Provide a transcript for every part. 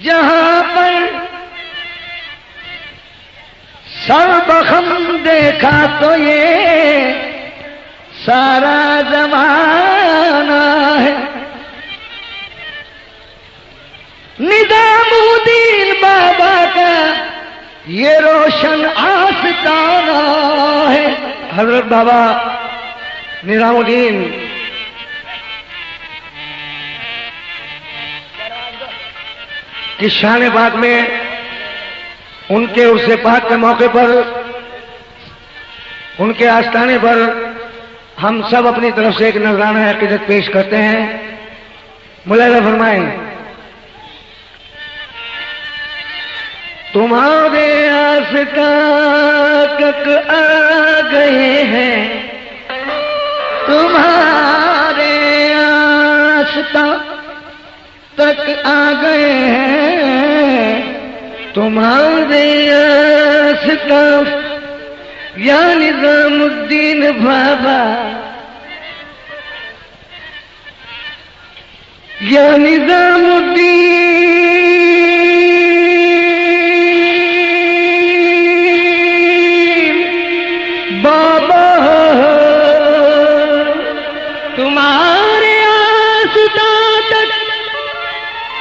जहां पर सर्वखम देखा तो ये सारा जमाना है। निजामुद्दीन बाबा का ये रोशन आस्ताना है। हजरत बाबा निजामुद्दीन की शान पाक में उनके उर्से पाक के मौके पर, उनके आस्थाने पर हम सब अपनी तरफ से एक नजराना अकीदत पेश करते हैं। मुलाहिजा फरमाएं। तुम्हारे आस्था तक आ गए हैं, तुम्हारे आस्था तक आ गए हैं, तुम्हारे आस्था या निजामुद्दीन बाबा, या निजामुद्दीन बाबा, तुम्हारे आस्था तक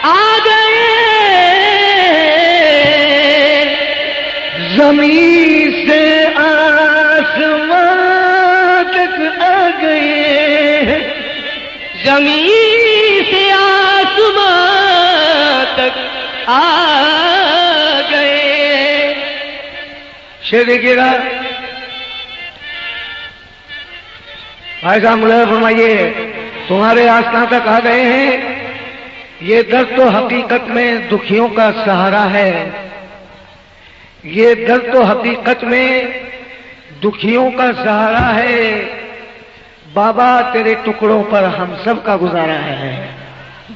आ गए, जमीन से आसमां तक आ गए, जमीन से आसमां तक आ गए। शेर देखिएगा भाई साहब, मुलाहिजा फरमाइए। तुम्हारे आस्थान तक आ गए हैं, ये दर्द तो हकीकत में दुखियों का सहारा है, ये दर्द तो हकीकत में दुखियों का सहारा है। बाबा तेरे टुकड़ों पर हम सब का गुजारा है,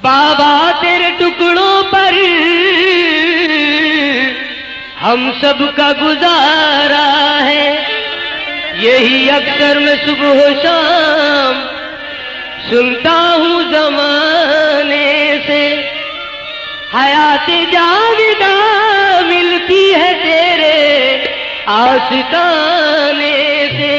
बाबा तेरे टुकड़ों पर हम सब का गुजारा है। यही अक्सर मैं सुबह शाम सुनता हूँ जमाने से, हयात जाविदा मिलती है तेरे आस्ताने से।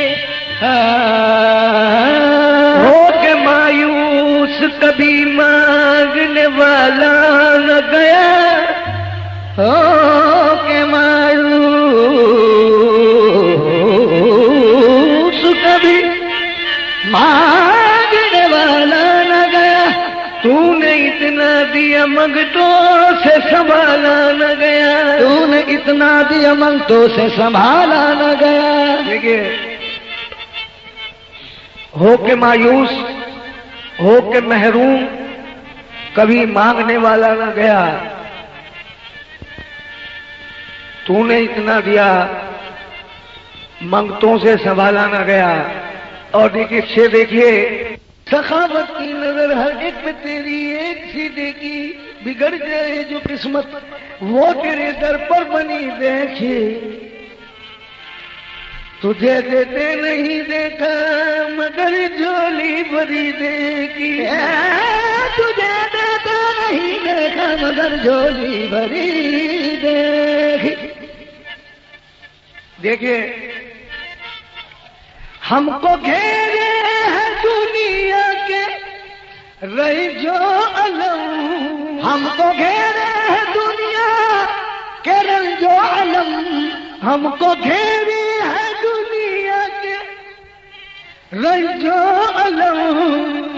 हो के मायूस कभी मांगने वाला न गया, हो के मायूस कभी मांगने वाला न गया, तूने इतना दिया मंगतों से संभाला न गया, तूने इतना दिया मंगतों से संभाला न गया। देखिए, हो के मायूस, हो के महरूम, कभी मांगने वाला न गया, तूने इतना दिया मंगतों से संभाला न गया। और देखिए शेर देखिए, सखावत की नजर हर एक पे तेरी एक सी देखी, बिगड़ जाए जो किस्मत वो तेरे दर पर बनी देखी, तुझे देते नहीं देखा मगर झोली भरी देखी, तुझे देते नहीं देखा मगर झोली भरी देखी। देखिए, हमको घेरे है दुनिया के रही जो अलम, हमको घेरे है दुनिया के रंजो अलम, हमको घेरे है दुनिया के रंजो अलम,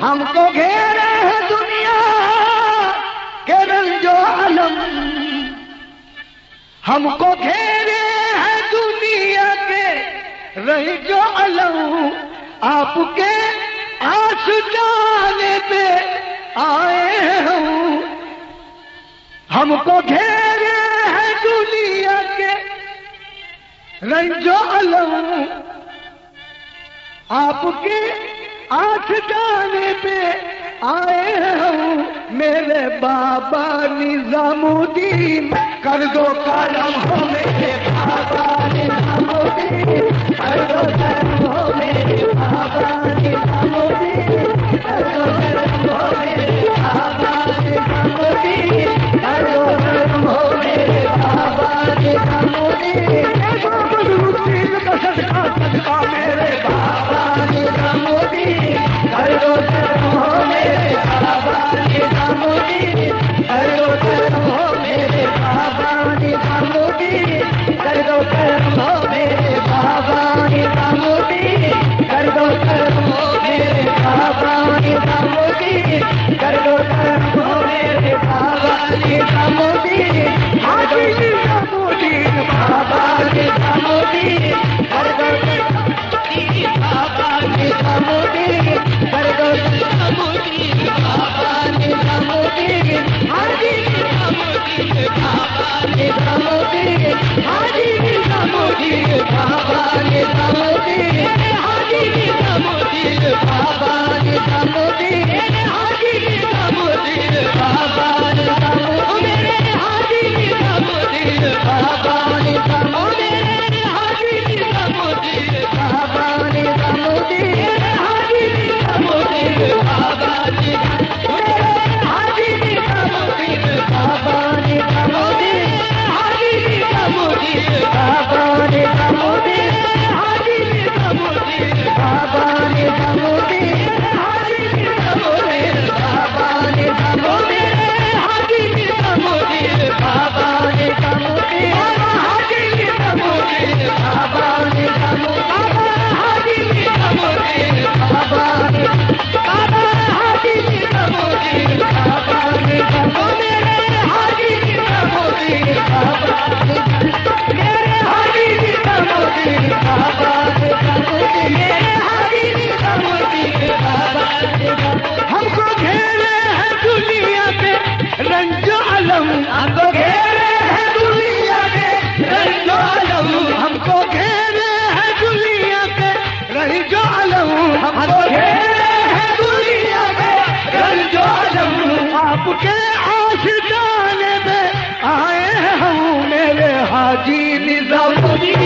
हमको घेरे है दुनिया के रंजो अलम, हमको घेरे है दुनिया के रही जो अलम, आपके आशिकाने पे आए हूँ, हमको घेरे है दुनिया के रंजो अलम, आपके आशिकाने पे आए हूँ, मेरे बाबा निजामुद्दीन कर दो करम हो मेरे बाबा निजामुद्दीन, कर दो करम हो मेरे बाबा निजामुद्दीन, कर दो करम हो मेरे बाबा निजामुद्दीन, कर दो करम दो करम हो मेरे बाबा निजामुद्दीन, कर दो करम हो मेरे बाबा निजामुद्दीन, कर दो करम हो मेरे बाबा निजामुद्दीन, कर दो करम हो मेरे बाबा निजामुद्दीन, कर दो करम हो मेरे बाबा निजामुद्दीन, हाजी निजामुद्दीन बाबा निजामुद्दीन, कर दो बाबा निजामुद्दीन, कर दो निजामुद्दीन बाबा निजामुद्दीन, हाजी निजामुद्दीन बाबा निजामुद्दीन, हाजी निजामुद्दीन बाबा निजामुद्दीन, हाजी निजामुद्दीन बाबा निजामुद्दीन, हाजी निजामुद्दीन बाबा निजामुद्दीन, हाजी निजामुद्दीन बाबा निजामुद्दीन, हाजी निजामुद्दीन बाबा निजामुद्दीन, हाजी निजामुद्दीन बाबा निजामुद्दीन, हाजी निजामुद्दीन बाबा निजामुद्दीन, हाजी निजामुद्दीन बाबा निजामुद्दीन, हाजी निजामुद्दीन बाबा निजामुद्दीन, हाजी निजामुद्दीन बाबा निजामुद्दीन, हाजी निजामुद्दीन बाबा निजामुद्दीन, हाजी निजामुद्दीन बाबा निजामुद्दीन, हाजी निजामुद्दीन बाबा हाजी निजामुद्दीन बाबा निजामुद्दीन, हाजी निजामुद्दीन बाबा मेरे हाजी निजामुद्दीन बाबा निजामुद्दीन, मेरे हाजी निजामुद्दीन बाबा निजामुद्दीन, हमको घेरे है दुनिया के रंजो अलम, हमको घेरे है दुनिया के रंजो अलम, हमको घेरे है दुनिया के रंजो अलम, हमको घेरे है दुनिया के रंजो अलम, आपके आशिकाने में आए हैं हम मेरे हाजी निजामुद्दीन,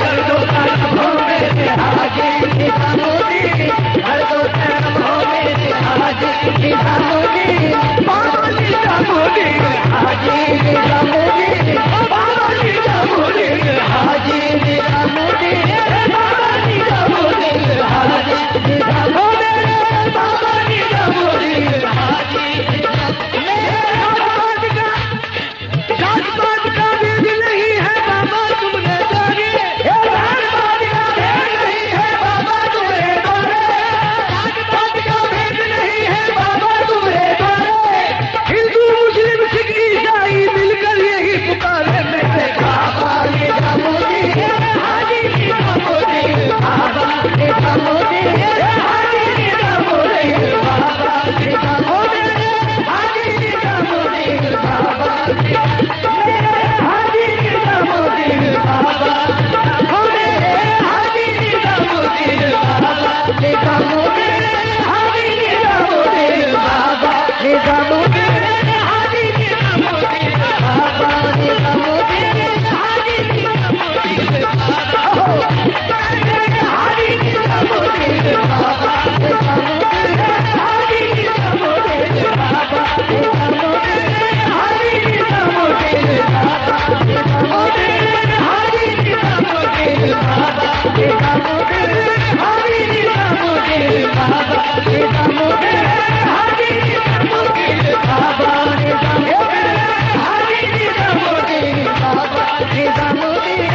कर दो करम हो मेरे हाजी निजामुद्दीन, कर दो करम हो मेरे हाजी निजामुद्दीन, बाबा निजामुद्दीन हाजी निजामुद्दीन, बाबा निजामुद्दीन हाजी निजामुद्दीन, बाबा निजामुद्दीन हाजी निजामुद्दीन, बाबा निजामुद्दीन हाजी जात-पात का भेद नहीं है बाबा तुमने जाने, जात-पात का भेद नहीं है बाबा तुमने जाने, जात-पात का भेद नहीं है बाबा तुमने जाने, हिंदू मुस्लिम सिख ईसाई मिलकर यही पुकारे मेरे बाबा निजामुद्दीन, हाजी निजामुद्दीन बाबा निजामुद्दीन, हाजी निजामुद्दीन बाबा निजामुद्दीन, हाजी निजामुद्दीन बाबा हाजी निजामुद्दीन बाबा, मेरे हाजी निजामुद्दीन बाबा निजामुद्दीन, हाजी निजामुद्दीन बाबा निजामुद्दीन, हाजी निजामुद्दीन बाबा निजामुद्दीन, हाजी निजामुद्दीन बाबा, हाजी निजामुद्दीन बाबा निजामुद्दीन, हाजी निजामुद्दीन बाबा निजामुद्दीन, हाजी निजामुद्दीन बाबा निजामुद्दीन, हाजी निजामुद्दीन बाबा निजामुद्दीन, हाजी निजामुद्दीन बाबा निजामुद्दीन, हाजी निजामुद्दीन बाबा निजामुद्दीन, हाजी निजामुद्दीन बाबा निजामुद्दीन,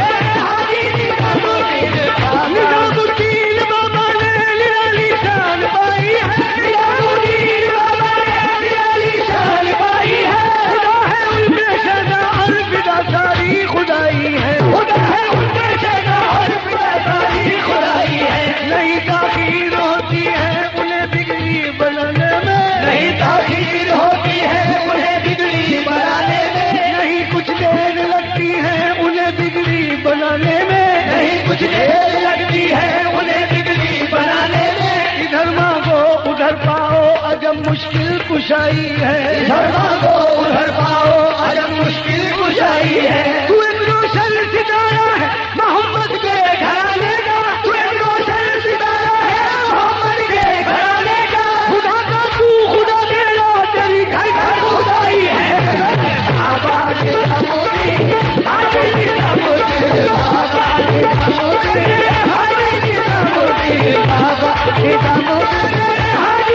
हाजी निजामुद्दीन बाबा निजामुद्दीन बाबा ने निराली शान पाई है, निजामुद्दीन बाबा ने निराली शान पाई है, खुदा है उनके शहदा और फिदा सारी खुदाई है, खुदा है उनके शहदा और फिदा सारी खुदाई है, नहीं ताखीर होती है उन्हें बिगड़ी बनाने में, नहीं ताखीर होती है उन्हें बिगड़ी बनाने में, नहीं कुछ देर लगती है उन्हें बिगड़ी बनाने में, नहीं कुछ देर लगती है उन्हें बिगड़ी बनाने में, इधर मांगो उधर पाओ अजब मुश्किल कुशाई है, इधर मांगो उधर पाओ अजब मुश्किल कुशाई है, तू एक रोशन सितारा है मोहम्मद के घराने का, तू एक रोशन सितारा है मोहम्मद के घराने का, खुदा का तू खुदा तेरा तेरी घर घर खुदाई है, बाबा निजामुद्दीन, हाजी निजामुद्दीन बाबा निजामुद्दीन, हाजी निजामुद्दीन बाबा निजामुद्दीन, हाजी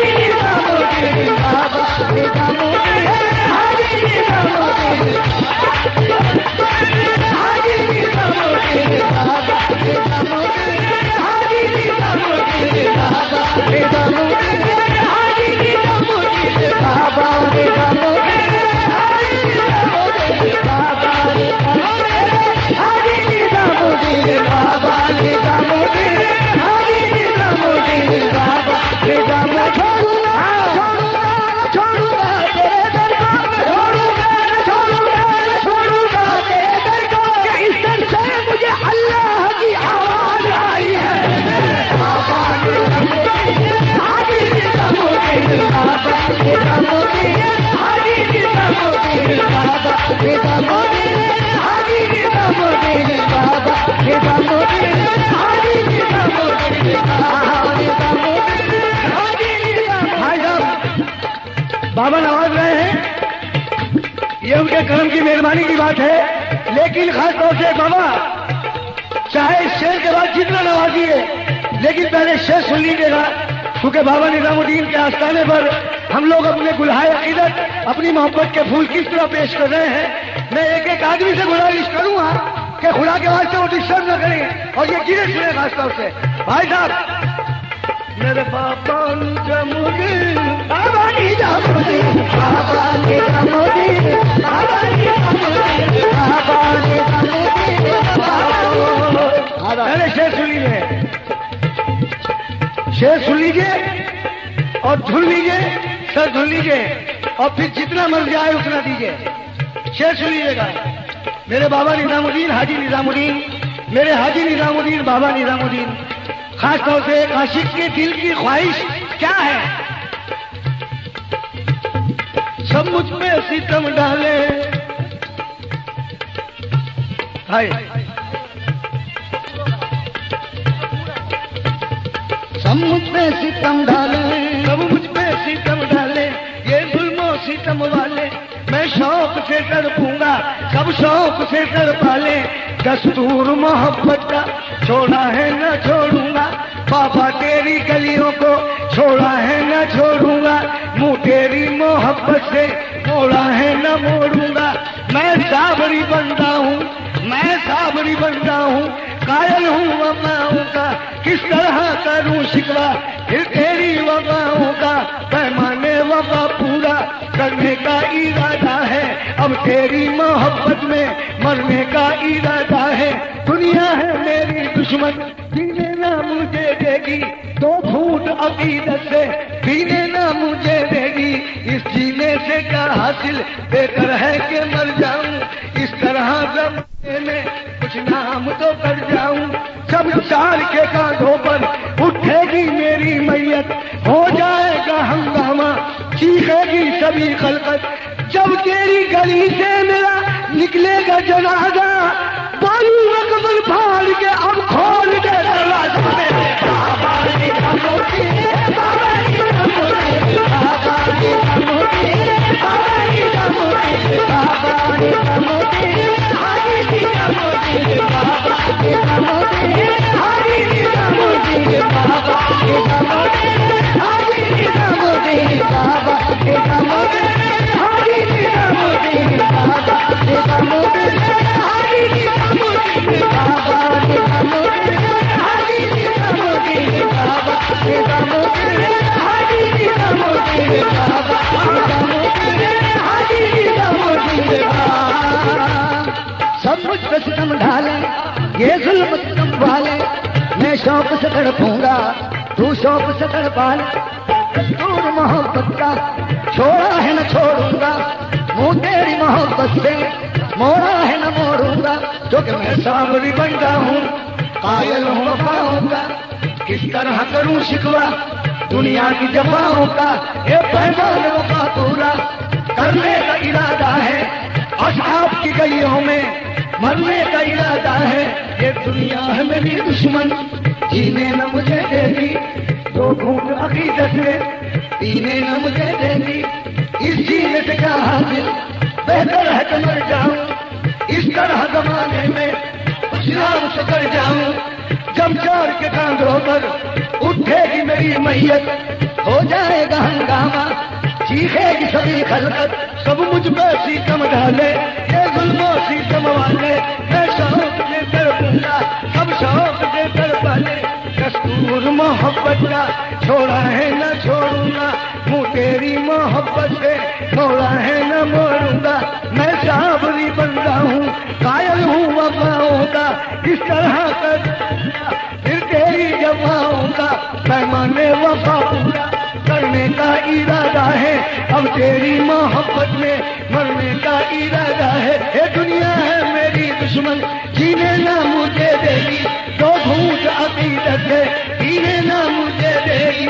बाबा नवाज रहे हैं, ये उनके कर्म की मेहरबानी की बात है। लेकिन खास तौर से बाबा चाहे शेर के बाद जितना नवाजिए, लेकिन पहले शेर सुन लीजिएगा, क्योंकि बाबा निजामुद्दीन के आस्थाने पर हम लोग अपने गुलहाए अकीदत, अपनी मोहब्बत के फूल किस तरह पेश कर रहे हैं। मैं एक एक आदमी से गुजारिश करूंगा कि खुदा के वास्ते वो डिस्टर्ब न करें और ये गिरे सुने खास तौर से। भाई साहब, मेरे बाबा निजामुद्दीन, बाबा निजामुद्दीन, बाबा निजामुद्दीन, बाबा निजामुद्दीन, बाबा निजामुद्दीन, पहले शेर सुन लीजिए, शेर सुन लीजिए और धुन लीजिए, सर धुन लीजिए और फिर जितना मर्जी आए उतना दीजिए। शेर सुन लीजिएगा। मेरे बाबा निजामुद्दीन, हाजी निजामुद्दीन, मेरे हाजी निजामुद्दीन, बाबा निजामुद्दीन, खास तौर से एक आशिक के दिल की ख्वाहिश क्या है? सब मुझ पे सितम डाले, हाय सब मुझ पे सितम डाले, सब मुझ पे सितम डाले, ये जुल्मों सितम वाले, मैं शौक से तड़पूंगा, सब शौक से तड़पा ले, दस्तूर मोहब्बत का छोड़ा है न छोड़ूंगा, बाबा तेरी गलियों को छोड़ा है न छोड़ूंगा, मुंह तेरी मोहब्बत से मोड़ा है न मोड़ूंगा। मैं साबरी बंदा हूँ, मैं साबरी बंदा हूँ, कायल हूँ वफाओं का, किस तरह करूँ शिकवा फिर तेरी वफाओं का, पैमाने वफा पूरा करने का इरादा है, अब तेरी मोहब्बत में मरने का इरादा है। दुनिया है मेरी दुश्मन, जीने ना मुझे देगी, दो घूंट अकीदत से पीने ना मुझे देगी, इस जीने से क्या हासिल, बेहतर है कि मर जाऊं, इस तरह जमाने में कुछ नाम तो कर जाऊं। जब चार के कांधों पर उठेगी मेरी मैयत, हो जाएगा हंगामा, चीखेगी सभी खलकत, जब तेरी गली से मेरा निकलेगा जनाजा, बोलू अकबर फाड़ के अब खोल दे दरवाजा मेरे बाबा निजामुद्दीन, बाबा निजामुद्दीन, बाबा निजामुद्दीन, बाबा निजामुद्दीन, बाबा निजामुद्दीन, हाजी निजामुद्दीन, बाबा निजामुद्दीन, हाजी निजामुद्दीन, बाबा निजामुद्दीन, हाजी निजामुद्दीन, बाबा निजामुद्दीन, हाजी निजामुद्दीन, बाबा निजामुद्दीन, हाजी निजामुद्दीन, बाबा निजामुद्दीन, हाजी निजामुद्दीन, बाबा निजामुद्दीन, हाजी निजामुद्दीन, बाबा निजामुद्दीन, हाजी निजामुद्दीन, सब मुझ पे सितम ढाले, ये जुल्म तुम वाले, मैं शौक से तड़पूंगा, तू शौक से तड़पा ले, दस्तूर मोहब्बत का छोड़ा है न छोड़ूंगा, मुंह तेरी मोहब्बत से मोड़ा है न मोड़ूंगा, क्योंकि मैं साबरी बंदा हूँ, कायल हूँ वफाओं का, किस तरह करूँ शिकवा दुनिया की जफाओं का, ये पैमान वफा पूरा करने का इरादा है, असहाब की गलियों में मरने का इरादा है, ये दुनिया है मेरी दुश्मन, जीने न मुझे देगी, दो घूंट अकीदत में पीने न मुझे देगी, इस जीने से क्या हासिल, बेहतर है कि मर जाऊं, इस तरह जमाने में कुछ नाम से कर जाऊं, जब चार के कांधों पर उठेगी मेरी मैयत, हो जाएगा हंगामा, चीखेगी सभी खलकत, सब मुझ पर सितम डाले, ये जुल्मों सितम वाले, मैं शौक से तड़पूंगा, सब शौक से तड़पा ले, दस्तूर मोहब्बत का छोड़ा है न छोड़ूंगा, मुँह तेरी मोहब्बत से मोड़ा है न मोड़ूंगा, मैं साबरी बंदा हूँ, कायल हूँ वफाओं का, इस तरह कर फिर तेरी जफाओं का, पैमाने वफा पूरा करने का इरादा है, अब तेरी मोहब्बत में मरने का इरादा है, ये दुनिया है मेरी दुश्मन, जीने ना मुझे देगी, दो घूंट अकीदत है पीने ना मुझे देगी,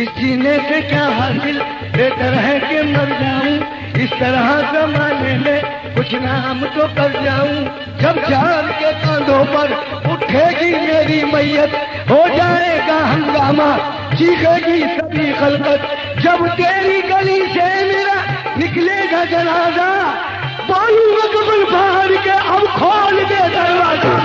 इस जीने से क्या हासिल, बेहतर है कि मर जाऊं, इस तरह जमाने में कुछ नाम तो कर जाऊं, जब चार के कांधों पर उठेगी मेरी मैयत, हो जाएगा हंगामा, चीखेगी सभी खलकत, जब तेरी गली से मेरा निकलेगा जनाजा, बोलूंगा कबल बाहर के अब खोल दे दरवाजा।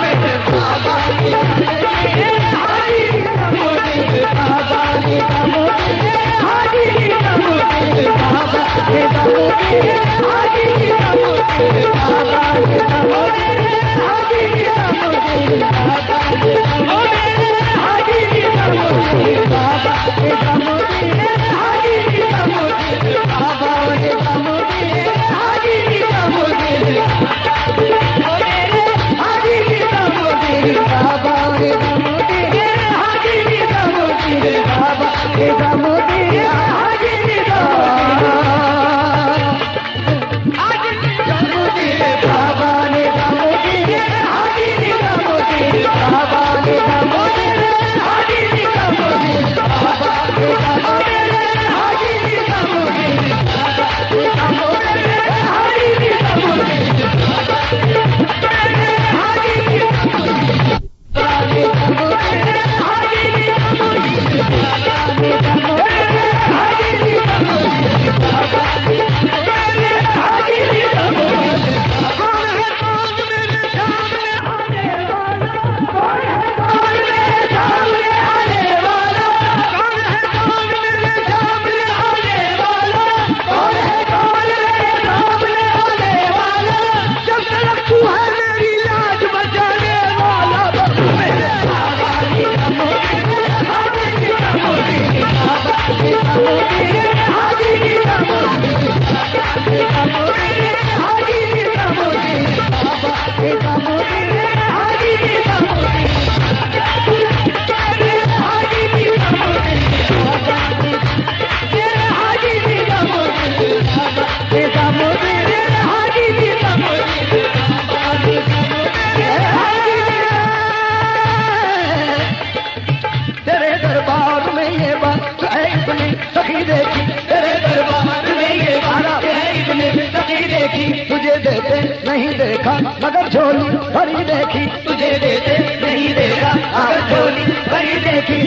तुझे देते नहीं देखा मगर झोली भरी देखी, तुझे देते नहीं देखा मगर झोली भरी देखी।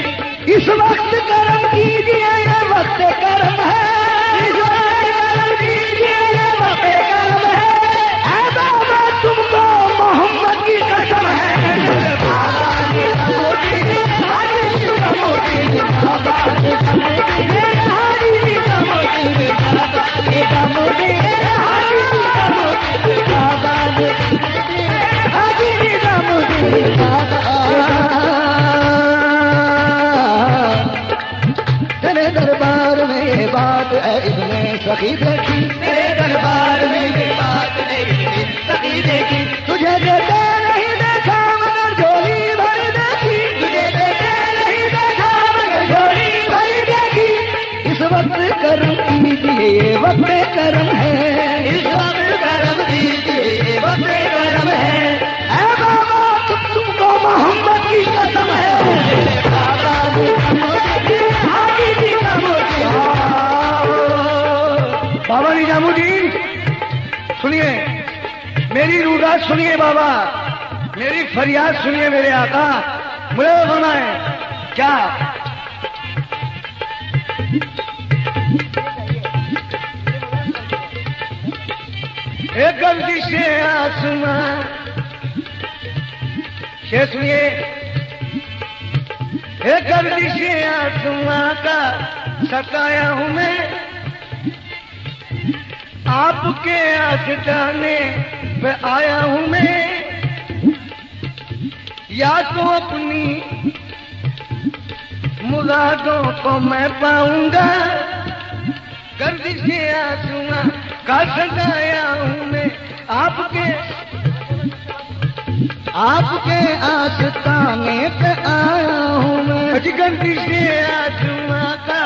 इस वक्त कर्म कीजिए ये वक्त कर्म है, इस वक्त कर्म कीजिए ये वक्त कर्म है, ऐ बाबा तुमको मोहम्मद की कसम है। तेरे दरबार में ये बात है इब्ने सखी देखी, तेरे दरबार में ये बात है इब्ने सखी देखी। तुझे देते नहीं देखा मगर झोली भरी देखी, तुझे देते नहीं देखा मगर झोली भरी देखी। इस वक्त कर्म कीजिए ये वक्त कर्म है, इस वक्त कर्म कीजिए ये वक्त कर्म है, ऐ बाबा तुमको मोहम्मद की कसम है। बाबा निजामुद्दीन सुनिए, मेरी रुदात सुनिए बाबा, मेरी फरियाद सुनिए मेरे आका, मुझे बनाए क्या एक गलती से आसमां, शेर सुनिए, एक गलती से आसमां का सताया हूं मैं, आपके आस्ताने पे आया हूं मैं, या तो अपनी मुरादों को मैं पाऊंगा, गर्दिश आसमां का सताया हूं मैं, आपके आस्ताने पे आया हूं मैं, गर्दिश आसमां का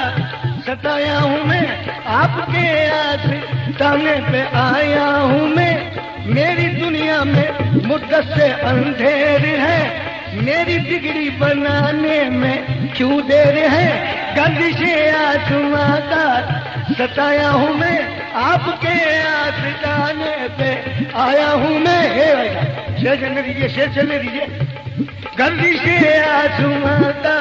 सताया हूं मैं, आपके आस्ताने पे आया हूं मैं। मेरी दुनिया में मुद्दत से अंधेर है, मेरी बिगड़ी बनाने में क्यों देर है, गर्दिश आसमां का सताया हूं मैं, आपके आस्ताने पे आया हूं मैं। शेर चलने दीजिए, शेर चलने दीजिए। गर्दिश आसमां का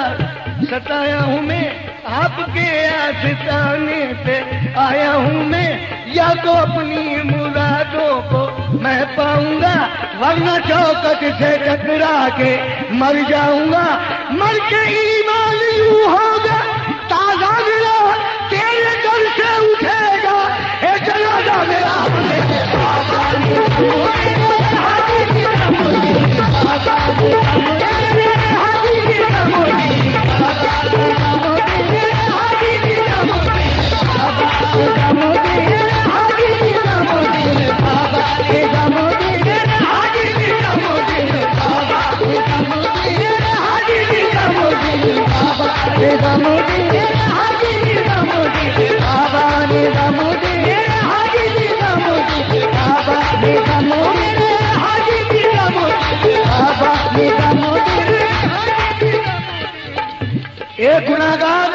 सताया हूँ मैं, आपके आस्ताने पे आया हूँ मैं, या तो अपनी मुरादों को मैं पाऊंगा, वरना चौखट से टकरा के मर जाऊंगा। मर के ईमान यूं होगा ताजा मेरा तेरे दर से उठेगा, ए जनाजा मेरा एक गुनाहगार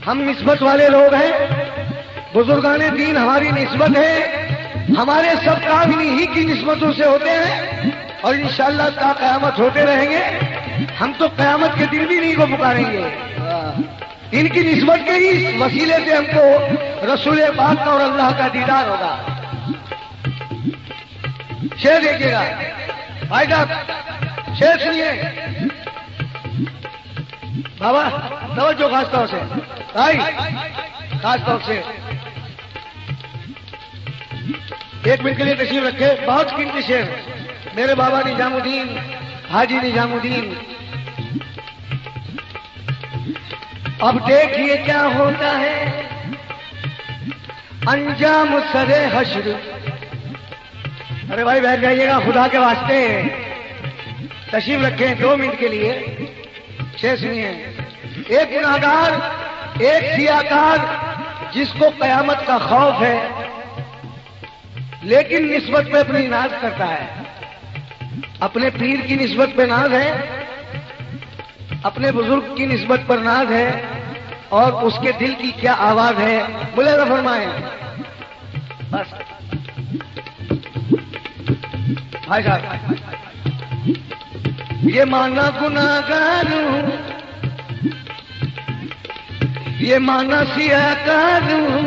हम निस्बत वाले लोग हैं, बुजुर्गाने दीन हमारी निस्बत है, हमारे सब काम इन्हीं ही की निस्बतों से होते हैं और इंशाअल्लाह ता क़यामत होते रहेंगे। हम तो क़यामत के दिन भी नहीं को पुकारेंगे, इनकी निस्बत के ही वसीले से हमको रसूल पाक और अल्लाह का दीदार होगा। शेर देखिएगा भाई साहब, शेर सुनिए बाबा, तवज्जो खास तौर से भाई, खास तौर से एक मिनट के लिए तशरीफ रखे। बहुत कीमती शेर मेरे बाबा निजामुद्दीन, हाजी निजामुद्दीन। अब देखिए क्या होता है अंजाम सरे हश्र। अरे भाई बैठ जाइएगा खुदा के वास्ते, तशरीफ रखें 2 मिनट के लिए। शेर सुनिए। एक गुनाहगार, एक सियाकार जिसको कयामत का खौफ है, लेकिन निस्बत पे अपनी नाज करता है, अपने पीर की निस्बत पे नाज है, अपने बुजुर्ग की निस्बत पर नाज है, और उसके दिल की क्या आवाज है मुलाजा फरमाएं। बस भाई साहब, ये माना गुनाहगार हूं, ये माना सियाकार हूं,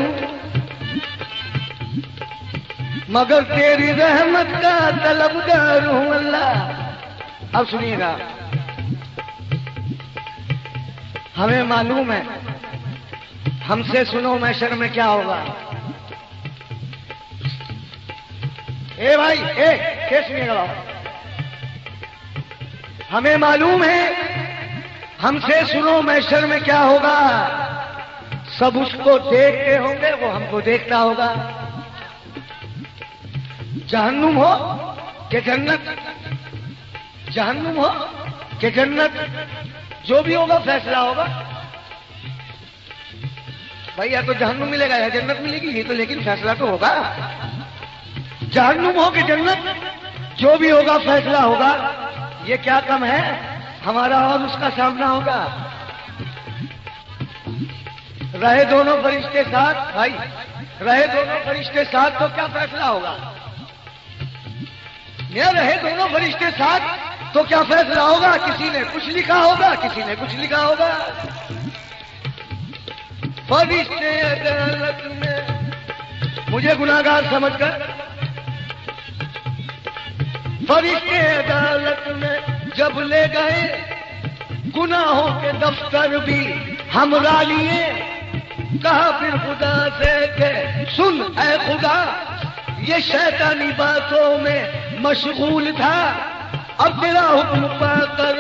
मगर तेरी रहमत का तलबगार हूं अल्लाह। अब सुनिएगा, हमें मालूम है हमसे सुनो महशर में क्या होगा। ए भाई, ए सुनिएगा, हमें मालूम है हमसे सुनो महशर में क्या होगा। सब उसको देखते होंगे, वो हमको देखता होगा। जहन्नुम हो कि जन्नत, जहन्नुम हो कि जन्नत, जो भी होगा फैसला होगा। भाई या तो जहन्नुम मिलेगा या जन्नत मिलेगी, ये तो लेकिन फैसला तो होगा। जहन्नुम हो कि जन्नत, जो भी होगा फैसला होगा। ये क्या कम है, हमारा और उसका सामना होगा। रहे दोनों फरिश्ते साथ, भाई रहे दोनों फरिश्ते साथ तो क्या फैसला होगा। या रहे दोनों फरिश्ते साथ तो क्या फैसला होगा। किसी ने कुछ लिखा होगा, किसी ने कुछ लिखा होगा। फरिश्ते अदालत में मुझे गुनाहगार समझकर, फरिश्ते अदालत में जब ले गए, गुनाहों के दफ्तर भी हमरा लिए। कहा फिर खुदा से के सुन ऐ खुदा, ये शैतानी बातों में मशगूल था, अब तेरा हुक्म पाकर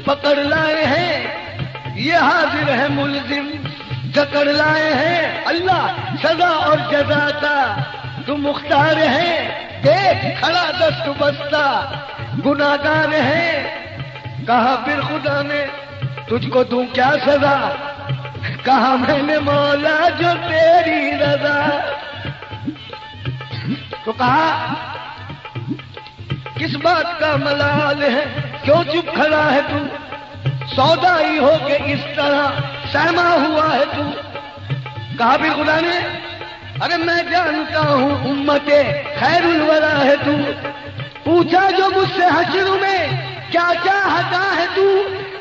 पकड़ लाए हैं। ये हाजिर है मुल्जिम जकड़ लाए हैं। अल्लाह सजा और जजा का तू मुख्तार है। देख खड़ा दस्त बस्ता गुनाहगार है। कहा फिर खुदा ने तुझको दूं क्या सजा। कहा मैंने मौला जो तेरी रजा। तो कहा किस बात का मलाल है, क्यों चुप खड़ा है तू। सौदाई हो के इस तरह सहमा हुआ है तू। कहा भी खुदा ने, अरे मैं जानता हूं उम्मते खैरुल वरा है तू। पूछा जो मुझसे हश्र में क्या चाहता है तू?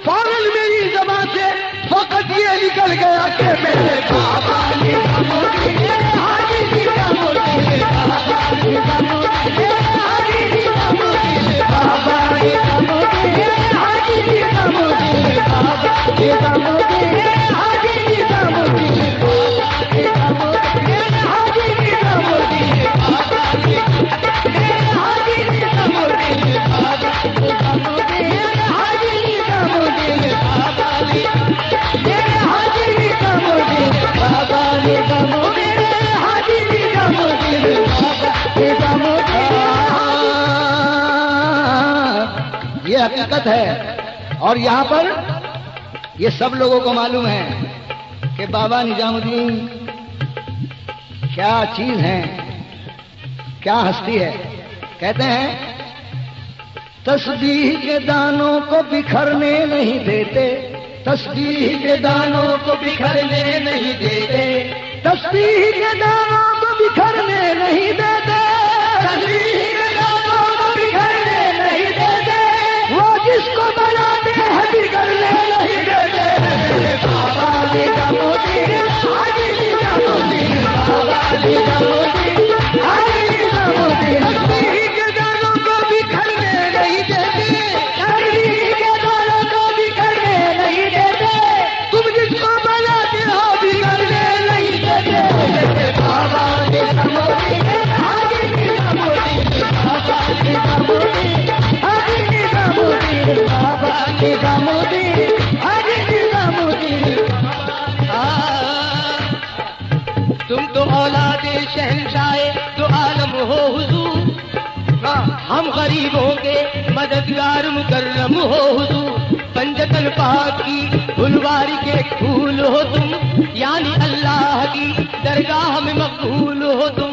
फौरन मेरी ज़बान से फकत ये निकल गया कि मेरे बाबा निज़ामुद्दीन हाजी निज़ामुद्दीन बाबा निज़ामुद्दीन हाजी निज़ामुद्दीन बाबा निज़ामुद्दीन हाजी निज़ामुद्दीन बाबा निज़ामुद्दीन हाजी निज़ामुद्दीन हाजी निज़ामुद्दीन बाबा हाजी निज़ामुद्दीन बाबा निज़ामुद्दीन हाजी निज़ामुद्दीन बाबा हाजी निज़ामुद्दीन बाबा निज़ामुद्दीन हाजी निज़ामुद्दीन बाबा निज़ामुद्दीन। ये हकीकत है। और यहाँ पर ये सब लोगों को मालूम है कि बाबा निज़ामुद्दीन क्या चीज है, क्या हस्ती है। कहते हैं तस्बीह के दानों को बिखरने नहीं देते, तस्बीह के दानों को बिखरने नहीं देते, तस्बीह के दानों को बिखरने नहीं देते, तस्बीह के दानों को बिखरने नहीं देते, वो जिसको बनाते हैं बिगड़ने नहीं देते। बाबा निज़ामुद्दीन हाजी निज़ामुद्दीन बाबा निज़ामुद्दीन हाजी निज़ामुद्दीन तस्बीह के दानों को बिखरने नहीं देते, तस्बीह के दानों को बिखरने नहीं देते, तुम जिसको बनाते हो बिगड़ने नहीं देते। बाबा निज़ामुद्दीन हाजी निज़ामुद्दीन बाबा निज़ामुद्दीन हाजी निज़ामुद्दीन बाबा निज़ामुद्दीन हाजी निज़ामुद्दीन। तुम तो औलादे शहंशाहे दो आलम हो हुजूर, हम गरीबों के मददगार मुकर्रम हो हुजूर, पंजतन पाक की फुलवारी के फूल हो तुम, यानी अल्लाह की दरगाह में मकबूल हो तुम।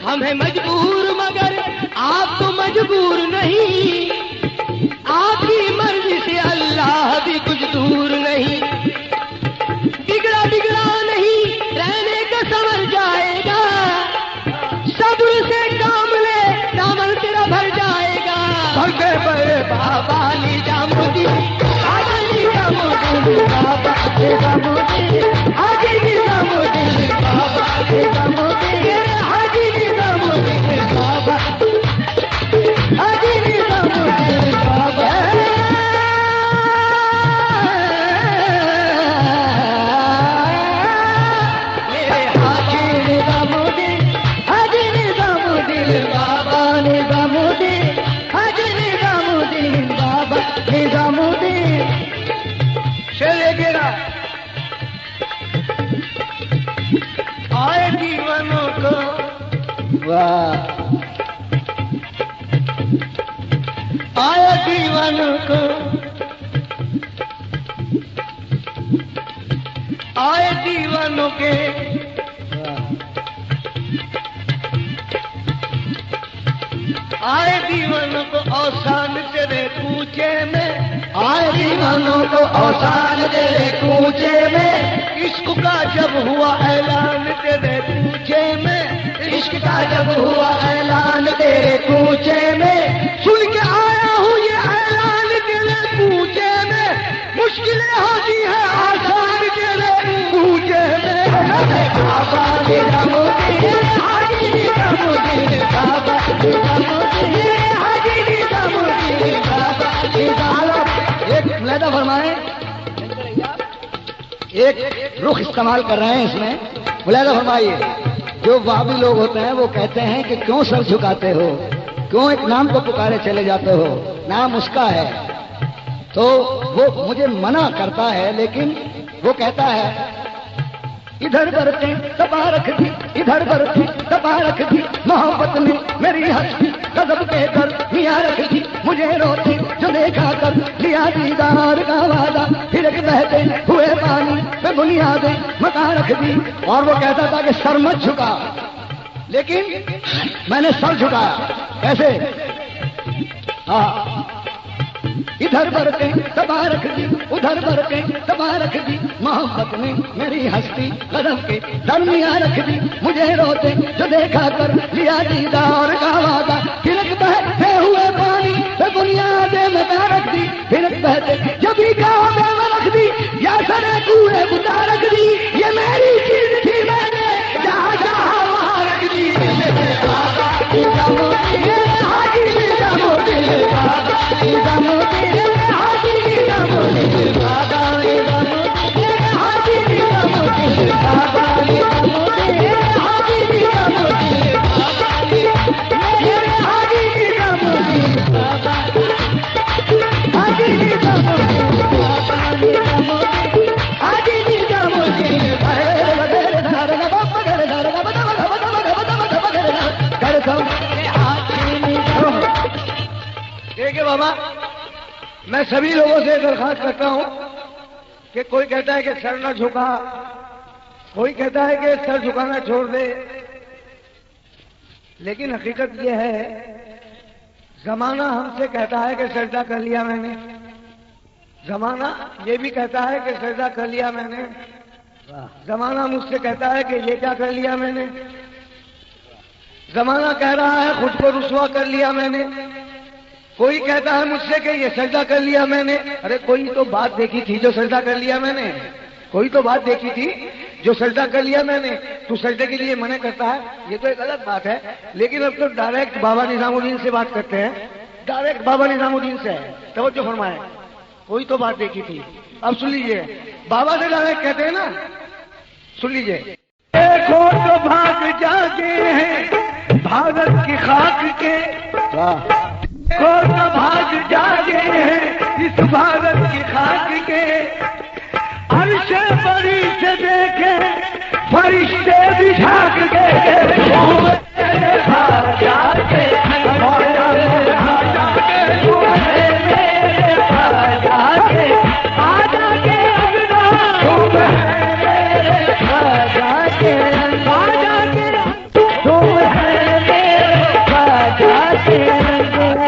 हम हैं मजबूर मगर आप तो मजबूर नहीं, आपकी मर्जी से अल्लाह भी कुछ दूर नहीं। बिगड़ा बिगड़ा नहीं रहने का संवर जाएगा, सब्र से काम ले दामन तेरा भर जाएगा। भगे बड़े बाबा निज़ामुद्दीन हाजी निज़ामुद्दीन बाबा निज़ामुद्दीन हाजी निज़ामुद्दीन बाबा निज़ामुद्दीन हाजी निज़ामुद्दीन बाबा हाजी निज़ामुद्दीन बाबा। चले गिरा आए दीवानों को, वाह आए दीवानों को, आए दीवानों के आए दीवानों को औसान तेरे कूचे में, आए दीवानों को औसान तेरे कूचे में, इश्क का जब हुआ ऐलान तेरे कूचे में, इश्क का जब हुआ ऐलान तेरे कूचे में, सुन के आया हूँ ये ऐलान तेरे कूचे में, मुश्किलें होती है आसान तेरे कूचे में। बाबा निज़ामुद्दीन हाजी निज़ामुद्दीन बाबा निज़ामुद्दीन हाजी निज़ामुद्दीन बाबा निज़ामुद्दीन। एक मुलाहिज़ा फरमाएं, एक रुख इस्तेमाल कर रहे हैं इसमें, मुलाहिज़ा फरमाइए। जो वहाबी लोग होते हैं वो कहते हैं कि क्यों सर झुकाते हो, क्यों एक नाम को पुकारे चले जाते हो, नाम उसका है। तो वो मुझे मना करता है, लेकिन वो कहता है इधर बरते दबा रख दी, इधर बरते दबा रख दी, मोहब्बत में मेरी हस्ती गजब के कर मियाँ रख दी, मुझे रोते जो देखा कर लिया दीदार का वादा, फिर बहते हुए पानी पे बुनियादें मका रख दी। और वो कहता था कि सर मत झुका, लेकिन मैंने सर झुकाया। कैसे? हाँ, इधर बरते दबा रख दी, उधर बरते दबा रख दी, मोहब्बत ने मेरी हस्ती कदम के दरमिया रख दी। मुझे रोते जो देखा कर लिया दीदार का वादा, फिरक बहते हुए पानी पे बुनियादें मता रख दी, फिरक बहते जब भी गाँव में रख दी, या सरे कूड़े बुता रख दी। ये मेरी चीज थी, मैंने जहाँ जहाँ वहाँ रख दी। देखिए बाबा, मैं सभी लोगों से दरखास्त करता हूं कि कोई कहता है कि सर न झुका, कोई कहता है कि सर झुकाना छोड़ दे, लेकिन हकीकत यह है जमाना हमसे कहता है कि सजदा कर लिया मैंने, जमाना ये भी कहता है कि सजदा कर लिया मैंने, जमाना मुझसे कहता है कि ये क्या कर लिया मैंने, जमाना कह रहा है खुद को रुसवा कर लिया मैंने, कोई कहता है मुझसे कि ये सजदा कर लिया मैंने। अरे कोई तो बात देखी थी जो सजदा कर लिया मैंने, कोई तो बात देखी थी जो सजदा कर लिया मैंने, तू सजदे के लिए मना करता है, ये तो एक अलग बात है। लेकिन अब तो डायरेक्ट बाबा निजामुद्दीन से बात करते हैं, डायरेक्ट बाबा निजामुद्दीन से है। तवज्जो फरमाए, कोई तो बात देखी थी। अब सुन लीजिए, बाबा से डायरेक्ट कहते हैं ना, सुन लीजिए। देखो तो भाग जागे हैं भारत की खाक के, देखो तो भाग जागे हैं इस भारत की खाक के, अर्शे बड़ी से देखे फरिश्ते भी झांक के, भाग जाके के धूम है मेरे भाजा के अंगना, धूम है मेरे भाजा के अंगना, धूम है मेरे भाजा के अंगना, धूम है मेरे भाजा के अंगना, भाग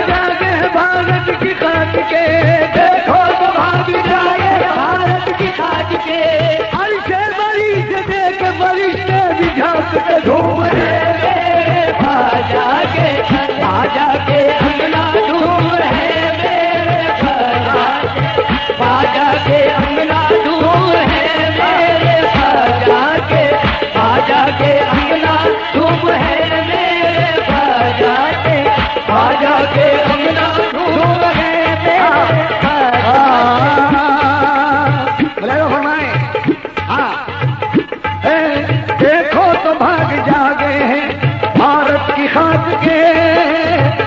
जागे भारत की खाक के, देखो तो भाग जागे भारत की खाक के, धूम है मेरे भाजा के अंगना, धूम है मेरे भाजा के अंगना, धूम है मेरे भाजा के अंगना, धूम है मेरे भाजा के अंगना, धूम है मेरे फरमाए। हाँ, देखो तो भाग जागे हैं भारत की खाक के,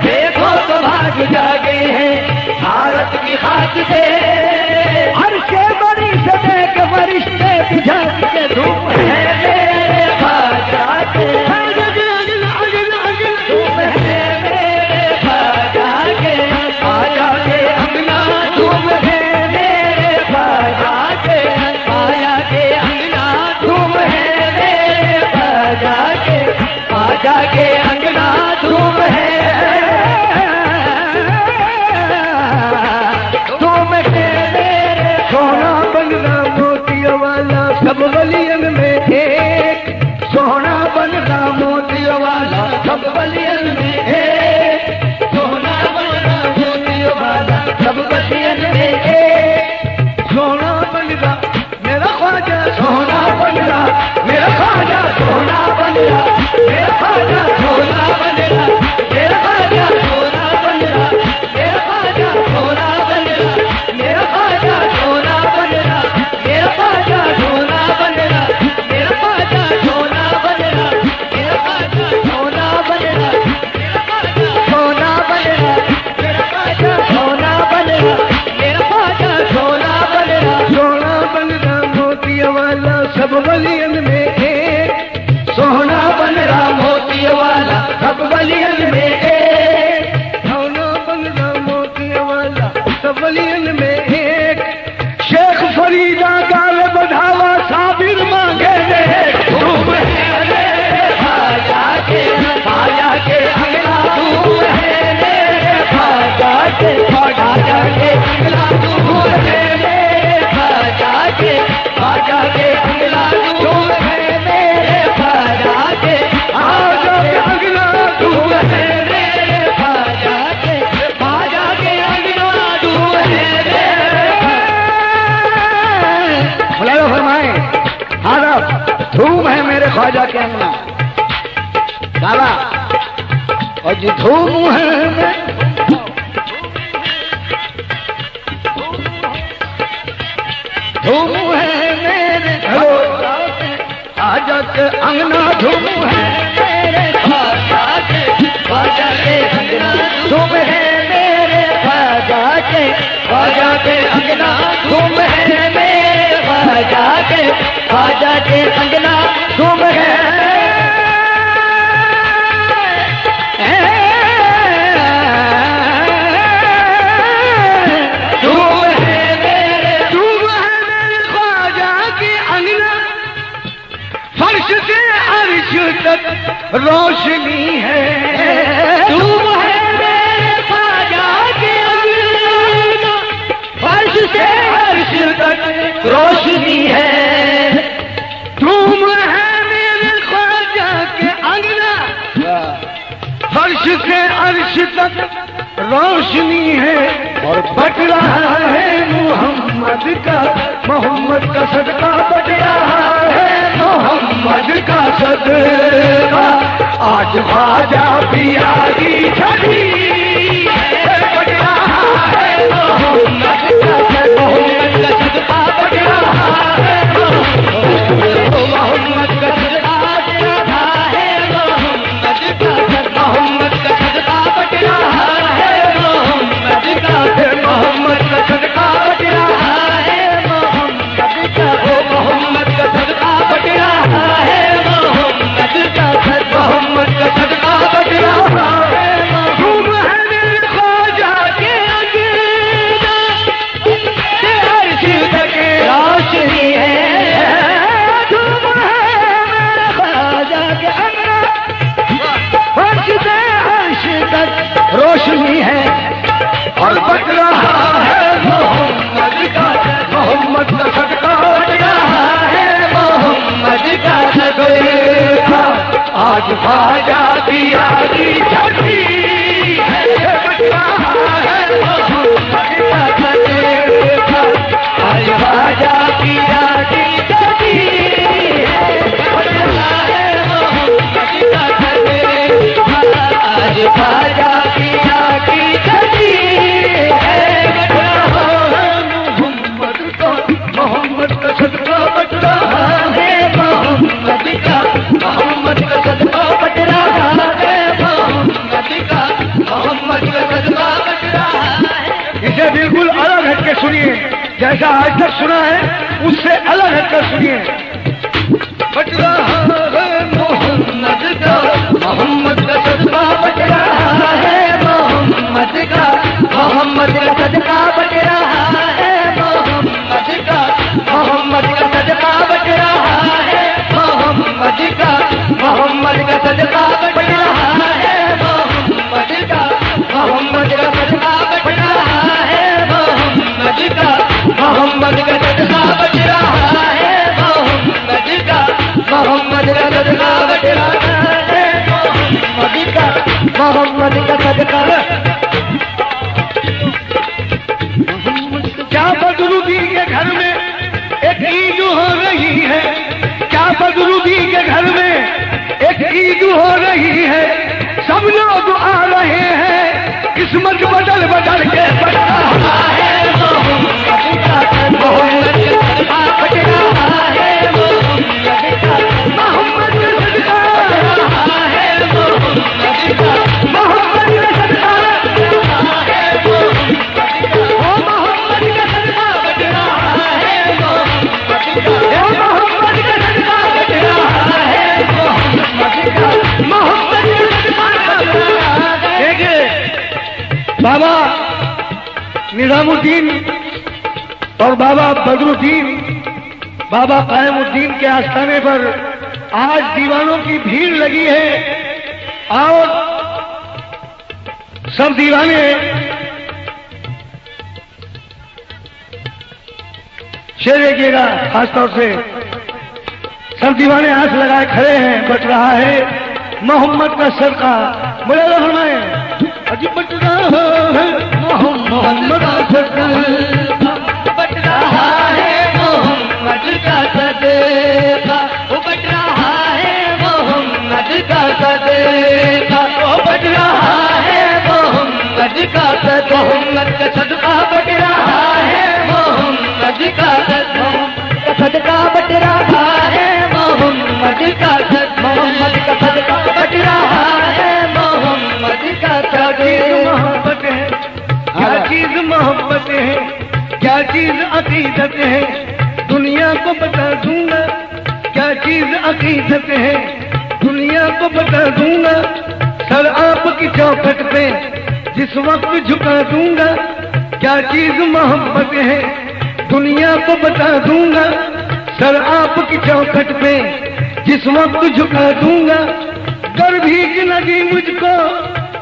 देखो तो भाग जागे हैं भारत की खाक के, अर्शे बड़ी से देख फरिश्ते भी झांक के, धूम है मेरे भाजा के, धूम है मेरे भाजा के अंगना, धूम है मेरे भाजा के अंगना, धूम है मेरे भाजा के अंगना, धूम है, धूम है मेरे सोना बनना मोतियों वाला सब वलियन में एक, सोना बनना मोतियों वाला सब वलियन में एक, सोना बनना मोतियों वाला सब वलियन में एक, सोना बनना मेरा ख्वाजा, सोना बनना मेरा ख्वाजा, सोना बनना मेरा ख्वाजा, सोना बनना मेरा ख्वाजा, सोना बनना मेरा ख्वाजा, सोना बनना मेरा ख्वाजा, सोना बनना मेरा ख्वाजा, सोना बनना वाला सब वलियन में एक, सोना बन रहा मोती वाला सब वलियन में एक, सोना बन रहा मोती वाला सब वलियन में एक। शेख फरीदा गाल बढ़ावा साबिर मांगे रे, धूम है रे खाजा के अंगना, धूम है रे खाजा के अंगना, धूम है रे खाजा के अंगना, धूम है मेरे खाजा के अंगना, धूम है रे खाजा के अंगना, धूम है रे। बुलाओ फरमाए आदब, धूम है मेरे ख्वाजा के अंगना बाबा, और जी धूम है धूम है मेरे ख्वाजा के अंगना, धूम है मेरे ख्वाजा के अंगना, धूम है मेरे ख्वाजा के अंगना, धूम है मेरे ख्वाजा के अंगना, धूम है रोशनी है, धूम है मेरे ख्वाजा के अंगना, फर्श से अर्श तक रोशनी है, धूम है मेरे ख्वाजा के अंगना, फर्श से अर्श तक रोशनी है, और बट रहा है मोहम्मद का सदका बट रहा है मोहम्मद का सदका, आज ख्वाजा पिया की छड़ी बट रहा है मोहम्मद का सदका बट रहा है, मोहम्मद का सदका बट रहा है, मोहम्मद का सदका बट रहा है, मोहम्मद का सदका बट रहा है, मोहम्मद का सदका बट रहा है, मोहम्मद का सदका बट रहा है, धूम है मेरे ख्वाजा के अंगना, अर्श तक रोशनी है, धूम है मेरे ख्वाजा के अंगना, फर्श से अर्श तक रोशनी है, और बट रहा है मोहम्मद का सदका बट रहा है, मोहम्मद का सदका, आज ख्वाजा पिया की छड़ी बट रहा है मोहम्मद का सदका, आज ख्वाजा पिया की छड़ी बट रहा है मोहम्मद का सदका, आज ख्वाजा पिया की छड़ी बट रहा है मोहम्मद का सदका बट रहा है, मोहम्मद का सदका बट रहा है, मोहम्मद का सदका बट रहा है। इसे बिल्कुल अलग हटके सुनिए, जैसा आज तक सुना है उससे अलग हटकर सुनिए। बट रहा है मोहम्मद का सदका बट रहा है, मोहम्मद का सदका बट रहा है, मोहम्मद का सदका बट रहा है, मोहम्मद का सदका बट रहा है, मोहम्मद का सदका बट रहा है, मोहम्मद का सदका बट रहा है, मोहम्मद का सदका बट रहा है, मोहम्मद का सदका। क्या बदरूदी के घर में एक ईद हो रही है, क्या बदरूदी के घर में एक ईद हो रही है, सब लोग आ रहे हैं, किस्मत बदल बदल के बट रहा है, मोहम्मद का सदका बट रहा है, मोहम्मद का सदका बट रहा है, मोहम्मद का सदका बट रहा है, मोहम्मद का सदका बट रहा है, मोहम्मद निजामुद्दीन और बाबा बदरुद्दीन, बाबा कायमुद्दीन के आस्थाने पर आज दीवानों की भीड़ लगी है। और सब दीवाने शेर देखिएगा, खासतौर से सब दीवाने हाथ लगाए खड़े हैं। बट रहा है मोहम्मद का सदका, बोले फरमाए अजी बट रहा है मोहम्मद का सदका, बट रहा है मोहम्मद का सदका, वो बट रहा है मोहम्मद का सदका, वो बट रहा है मोहम्मद का सदका, मोहम्मद का सदका बट रहा है मोहम्मद का सदका बट रहा है मोहम्मद का सदका, मोहम्मद का सदका बट रहा है मोहम्मद का सदका। मोहब्बत है क्या चीज, मोहब्बत है क्या चीज, अकीदत है दुनिया को बता दूंगा। क्या चीज अकीदत है दुनिया को बता दूंगा। सर आपकी चौखट पे जिस वक्त झुका दूंगा। क्या चीज मोहब्बत है दुनिया को बता दूंगा। सर आपकी चौखट पे जिस वक्त झुका दूंगा। गर भीग लगी मुझको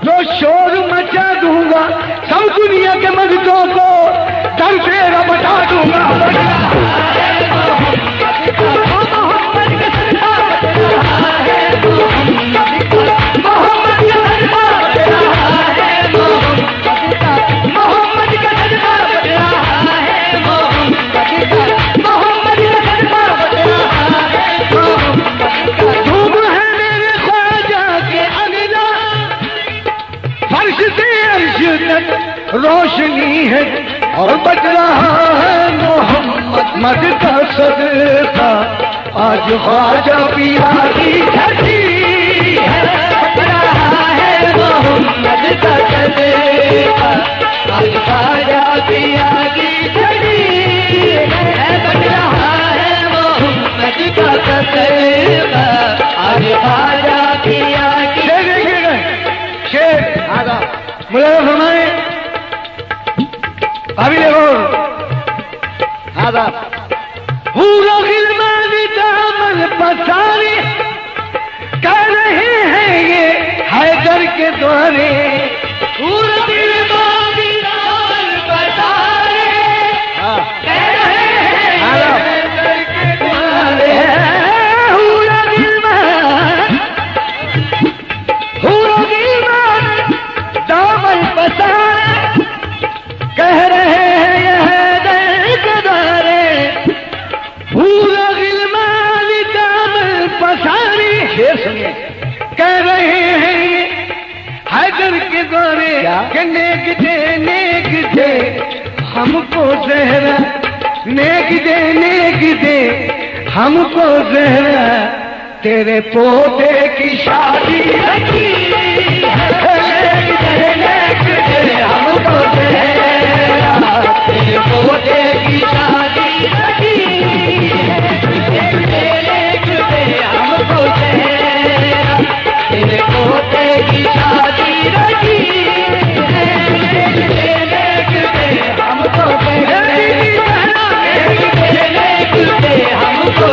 तो शोर मचा दूंगा। सब दुनिया के मर्दों को दर तेरा बता दूंगा। रोशनी है और बच रहा है मोहम्मद का सदका। आज ख्वाजा पिया की धरती है, बच रहा है मोहम्मद का सदका। आज ख्वाजा पिया की धरती है, बच रहा है मोहम्मद का सदका। आज ख्वाजा पिया की शेर आगा मुझे फरमाए अभी देखो आगा पूरा गिलमानी दामन पसारे कह रहे हैं ये हैदर के द्वारे। पूरा गिलमानी दामन पसारे कह रहे हैं हैदर के द्वारे। पूरा गिलमान दामन पसारे कह रहे हैं ये हैदर के द्वारे। पूरा गिलमान दामन पसारे सुनिए कह रहे हैं ये हैदर के द्वारे। कि नेक दे हमको जहरा, नेक दे हमको जहरा। तेरे पोते की शादी रखी नेक दे हमको जहरा। तेरे पोते की शादी रखी नेक दे हमको जहरा। तेरे पोते की शादी रखी नेक दे हमको जहरा। नेक दे हमको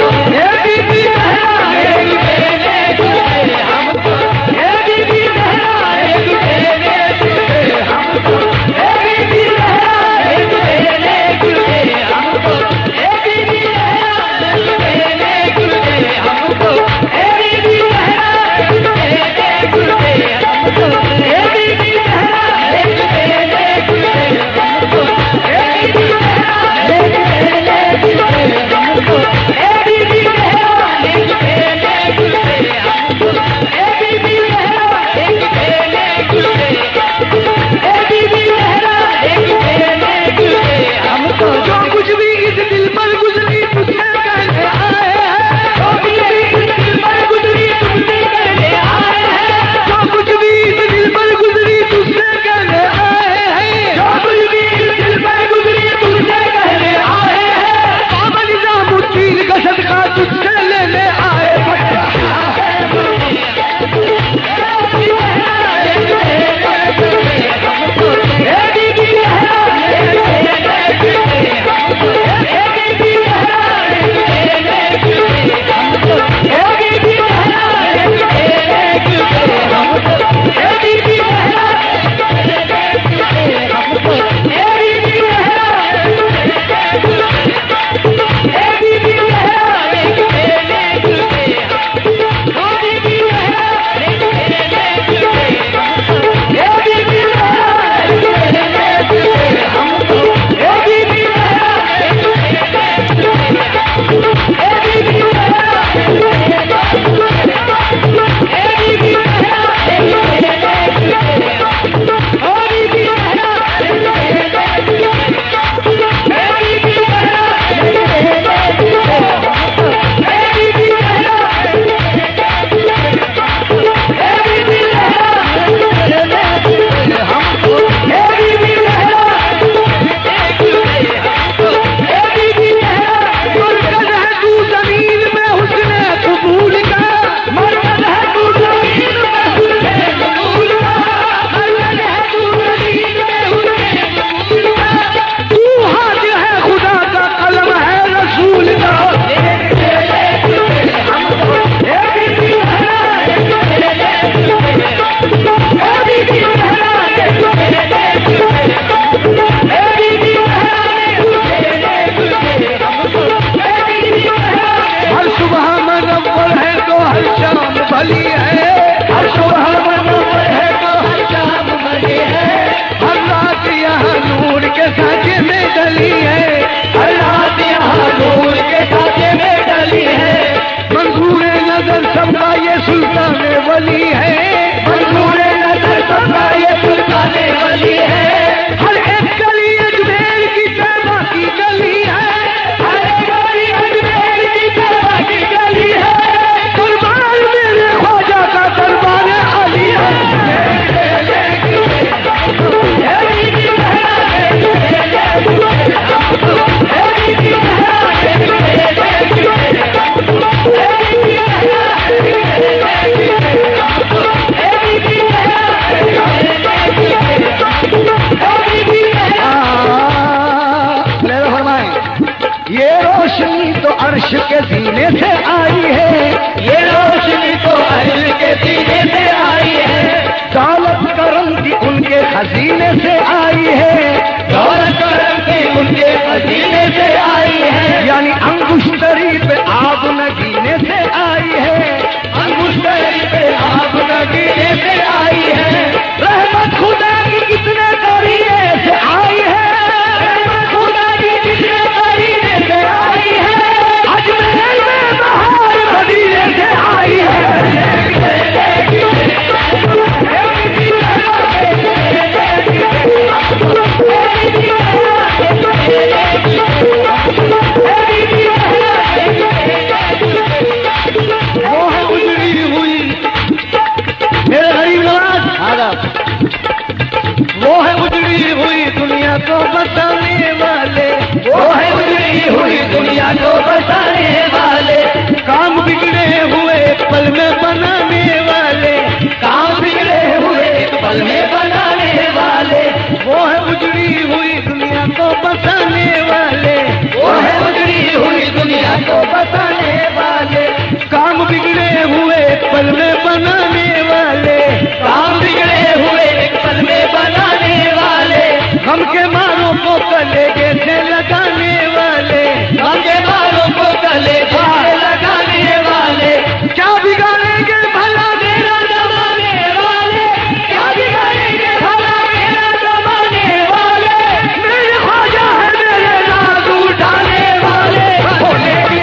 वो है उजड़ी हुई दुनिया को बसाने वाले, काम बिगड़े हुए पल में बनाने वाले, काम बिगड़े हुए एक पल में बनाने वाले, वो है उजड़ी हुई दुनिया को बसाने वाले, वो है उजड़ी हुई दुनिया को बसाने वाले, काम बिगड़े हुए पल में बनाने वाले, काम बिगड़े हुए एक पल में बनाने वाले, गम के मारों को कलेजे से लगाने वाले, गम के मारों को कलेजे से लगाने वाले, क्या बिगाड़ेंगे भला मेरा जमाने वाले, क्या बिगाड़ेंगे भला मेरा जमाने वाले, मेरे ख्वाजा है मेरे राज उठाने वाले, होने की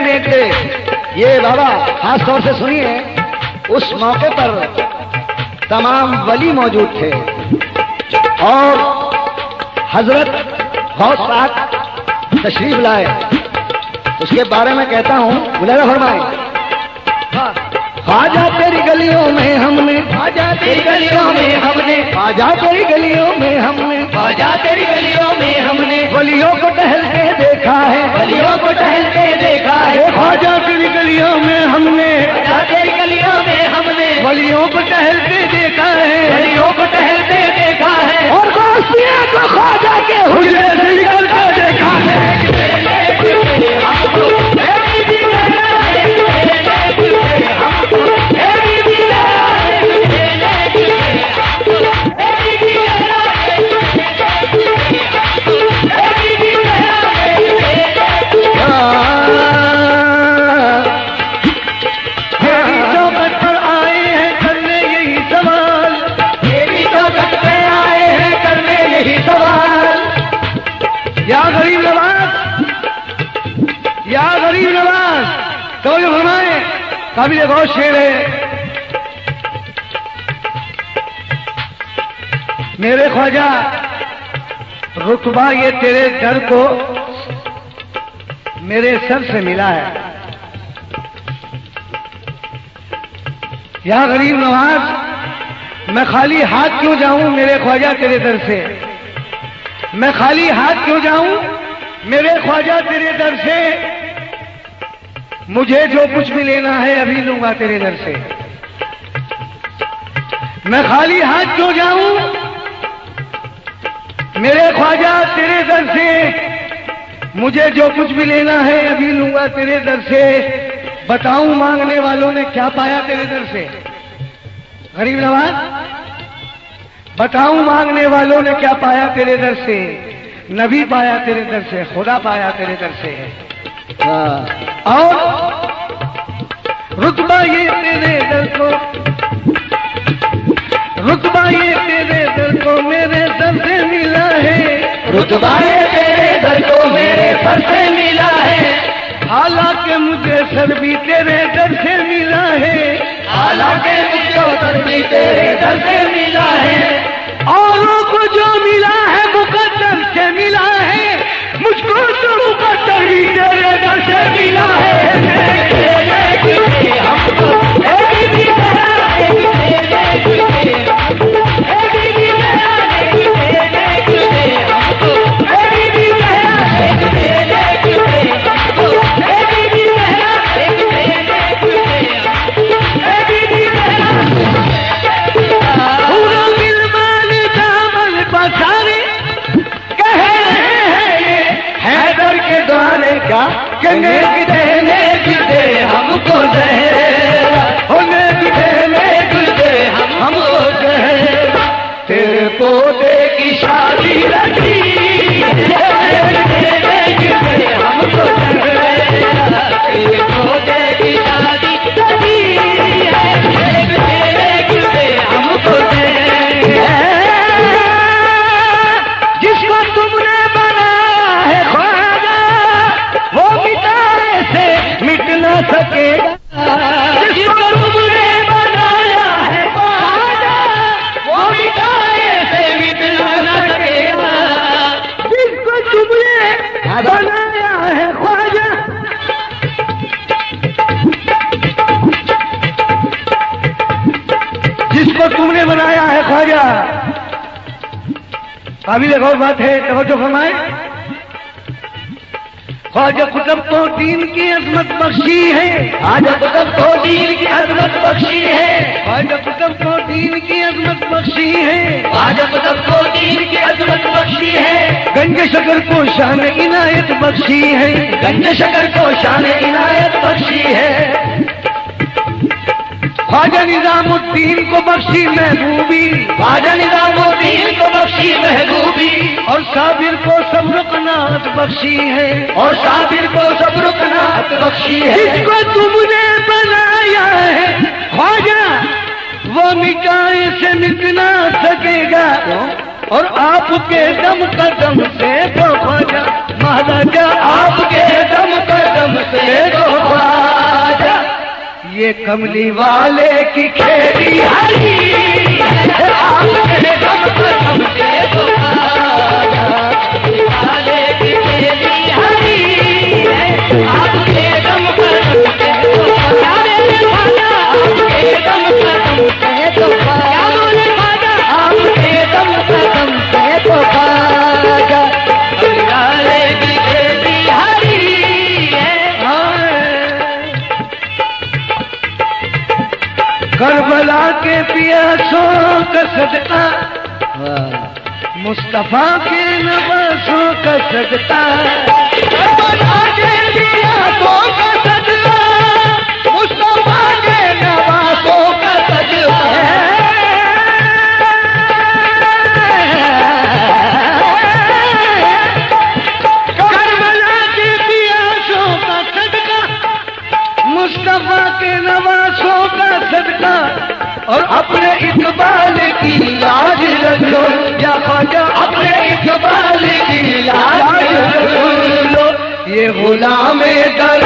नेक दे। ये बाबा खास तौर से सुनिए, उस मौके पर तमाम वली मौजूद थे और हजरत गौस पाक तशरीफ लाए। उसके बारे में कहता हूँ, मुलाजा फरमाए। ख्वाजा तेरी गलियों में हमने, ख्वाजा तेरी गलियों में हमने, ख्वाजा तेरी गलियों में हमने, ख्वाजा तेरी गलियों में हमने, वलियों को टहलते देखा है, वलियों को टहलते देखा है, ख्वाजा तेरी गलियों में हमने, ख्वाजा तेरी गलियों में हमने, वलियों को टहलते देखा है, वलियों को टहलते देखा है, और गौसिया को ख्वाजा के हुजरे से निकलता देखा है। या गरीब नवाज तो जो हमारे काबिल गौर शेर है। मेरे ख्वाजा रुतबा ये तेरे दर को मेरे सर से मिला है। या गरीब नवाज मैं खाली हाथ क्यों जाऊं मेरे ख्वाजा तेरे दर से, मैं खाली हाथ क्यों जाऊं मेरे ख्वाजा तेरे दर से, मुझे जो कुछ भी लेना है अभी लूंगा तेरे दर से। मैं खाली हाथ क्यों जाऊं मेरे ख्वाजा तेरे दर से, मुझे जो कुछ भी लेना है अभी लूंगा तेरे दर से। बताऊं मांगने वालों ने क्या पाया तेरे दर से। गरीब नवाज बताऊं मांगने वालों ने क्या पाया तेरे दर से। नबी पाया तेरे दर से, खुदा पाया तेरे दर से। और रुतबा ये तेरे दर को, रुतबा ये तेरे दर को मेरे दर से मिला है, रुतबा ये तेरे दर को मेरे सर से मिला है। हालांकि मुझे सर भी तेरे दर से मिला है, हालांकि मुझे सर भी तेरे दर से मिला है। औरों को जो मिला है मुकद्दर से मिला है, मुझको तो मुकद्दर ही तेरे दर से मिला है। पूरा मिल माल दामन पसार ने बनाया है ख्वाजा। काबिल गौर बात है, तवज्जो फरमाए। ख्वाजा कुतुबुद्दीन की अजमत बख्शी है, ख्वाजा कुतुबुद्दीन की अजमत बख्शी है, ख्वाजा कुतुबुद्दीन की अजमत बख्शी है, ख्वाजा कुतुबुद्दीन की अजमत बख्शी है। गंज शकर को शान इनायत बख्शी है, गंज शकर को शान इनायत बख्शी है। ख्वाजा निजामुद्दीन को बख्शी महबूबी, ख्वाजा निजामुद्दीन को बख्शी महबूबी, और साबिर को सब्र कनात बख्शी है, और साबिर को सब्र कनात बख्शी है। जिसको तुमने बनाया है ख्वाजा वो मिटाए से मिट ना सकेगा, और आपके दम कदम से तो ख्वाजा महाराजा, आपके दम कदम से तो ख्वाजा। ये कमली वाले की खेती हरी आपके दम कदम से तो ख्वाजा, वाले की खेती हरी आपके दम कदम से तो ख्वाजा, आपके दम कदम से तो ख्वाजा, आपके दम कदम से तो ख्वाजा। वाले की खेती हरी करबला के पियासों का सदका, मुस्तफा के नवासों का सदका, करबला के पियासों का सदका, मुस्तफा के नवासों का सदका। करबला के पियासों का सदका, मुस्तफा के नवासों का सदका, और अपने इकबाल की लाज रखो या ख्वाजा, अपने इकबाल की लाज रख लो। ये गुलाम दर